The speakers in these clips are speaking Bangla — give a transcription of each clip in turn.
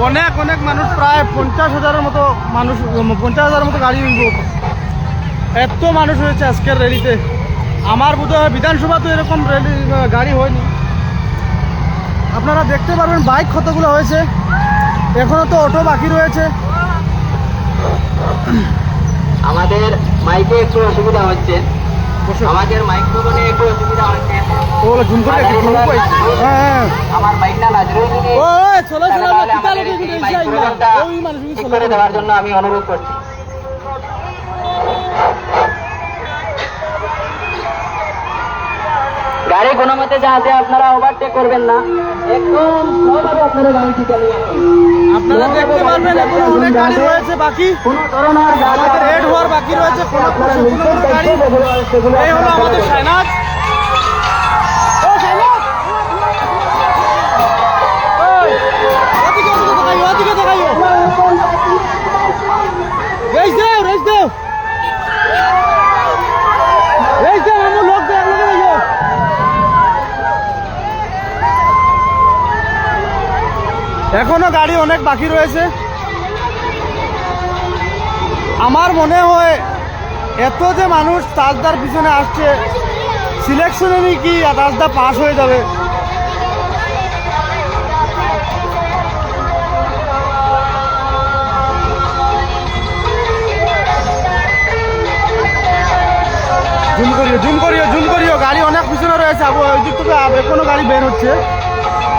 অনেক অনেক মানুষ, প্রায় 50,000-এর মতো মানুষ, 50,000-এর মতো গাড়ি হইব। এত মানুষ হয়েছে আজকের র্যালিতে। আমার বোধ হয় বিধানসভা তো এরকম র্যালি গাড়ি হয়নি। আপনারা দেখতে পারবেন বাইক কতগুলো হয়েছে, এখনো তো অটো বাকি রয়েছে। আমাদের মাইকে একটু অসুবিধা হচ্ছে, আমাদের মাইক্রোফোনে একটু অসুবিধা হচ্ছে। ওগুলো ঝুম করে একটু ঝুম করে। হ্যাঁ আমার মাইকটা নাজরুল যদি ওই চলো চলো তাহলে আমাদের এই মাইক্রোফোনটা ঠিক করে দেওয়ার জন্য আমি অনুরোধ করছি। গাড়ি কোনো মতে যাতে আপনারা ওভারটেক করবেন না, একদম স্লোভাবে আপনারা গাড়িটি চালিয়ে আপনারা দেখতে পারবেন এখনো অনেক গাড়ি রয়েছে বাকি, কোনো ধরনের আমাদের রেড হওয়ার বাকি রয়েছে। কোনো গাড়ি এই হলো আমাদের শাহনাজ। ও শাহনাজ, ওই ওদিকে দেখাইও, ওদিকে দেখাইও। রেস দাও, রেস দাও, রেস দাও, আমার লোক দাও, লোক দাও। এখনো গাড়ি অনেক বাকি রয়েছে। আমার মনে হয় এত যে মানুষ তাজদার পিছনে আসছে, সিলেকশনে কি তাজদা পাস হয়ে যাবে। জুম করিও, জুম করিও, জুম করিও। গাড়ি অনেক পিছনে রয়েছে। ওই দিক থেকে এখনো গাড়ি বের হচ্ছে।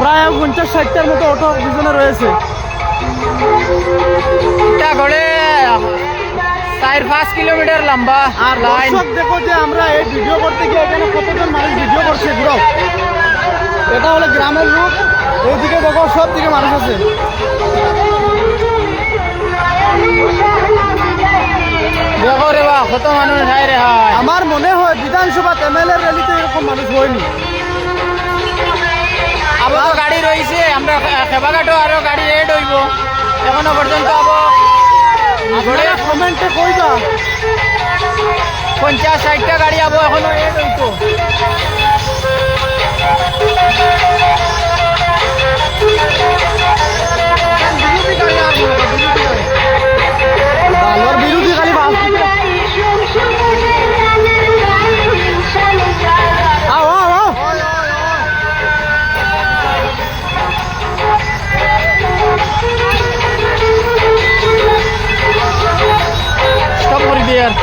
প্রায় 50-60টার মতো অটো পিছনে রয়েছে। এটা ঘরে 4-5 কিলোমিটার লম্বা আর লাইন। দর্শক দেখো যে আমরা এই ভিডিও করতে গিয়ে এখানে কতজন মানুষ ভিডিও করছে। ঘুরাও, এটা হলো গ্রামের রূপ। এইদিকে দেখো সব দিকে মানুষ আছে। দেখো রে বা কত মানুষ হয় রে। হয় আমার মনে হয় বিধানসভা এমএলএ র্যালিতে এরকম মানুষ হয়নি। আবো তো গাড়ি রয়েছে, আমরা খেবাঘাটও আরো গাড়ি এড হইব এখনো পর্যন্ত। আবো আপনারা কমেন্টে কইবা 50-60টা গাড়ি আবো এখনো এড হইতো। বালর বিরোধী খালি বাস। আও আও আও, স্টপ করে দিয়ে আর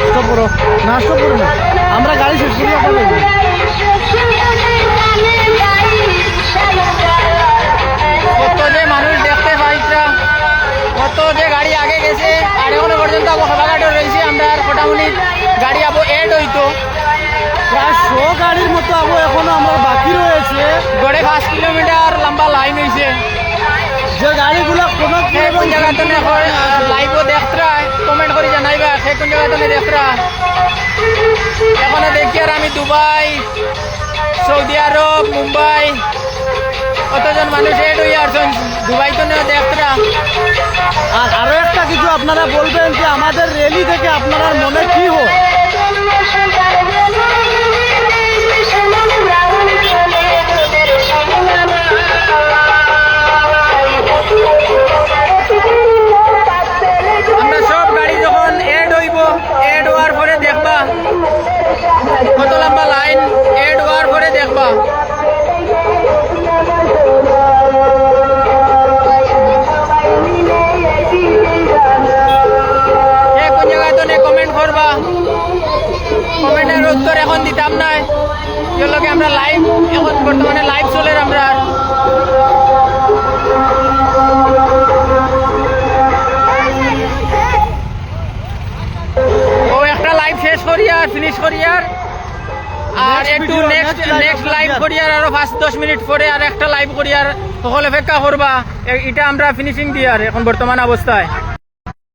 স্টপ করো। না স্টপ করো না, আমরা গাড়ি শেষ করি। আপনার কত যে মানুষ দেখতে পাইছা, কত যে গাড়ি আগে গেছে। আর এখনো পর্যন্ত আবো খেবাঘাটও রয়েছে। আমরা আর ফটামুনি গাড়ি আবো এড হইতো। প্রায় 100 গাড়ির মতো আবো এখনো আমার বাকি রয়েছে। গড়ে 5 কিলোমিটার লম্বা লাইন হয়েছে। যে গাড়িগুলো কোনো কোন জায়গা তুমি লাইভও দেখরা কমেন্ট করে জানাইবা সে কোন জায়গা তুমি দেখরা। এখনো দেখি আর আমি দুবাই, সৌদি আরব, মুম্বাই কতজন মানুষ এড হয়ে আসছেন দুবাই তো দেখরা। আর আরো একটা কিছু আপনারা বলবেন যে আমাদের র্যালি থেকে আপনারা মনে কি হয়। আমরা সব গাড়ি যখন এড হইব, এড হওয়ার পরে দেখবা কত লম্বা লাইন। এড হওয়ার পরে দেখবা। কোন জায়গায় তো কমেন্ট করবা, কমেন্টের উত্তর এখন দিতাম না। এর লগে আমরা লাইভ এখন বর্তমানে লাইভ চলে। আমরা ও একটা লাইভ শেষ করি আর ফিনিশ করি আর একটু নেক্সট লাইভ করি আর আরো 5-10 মিনিট পরে আর একটা লাইভ করি আর সকল অপেক্ষা করবা। এটা আমরা ফিনিশিং দিই আর এখন বর্তমান অবস্থায়।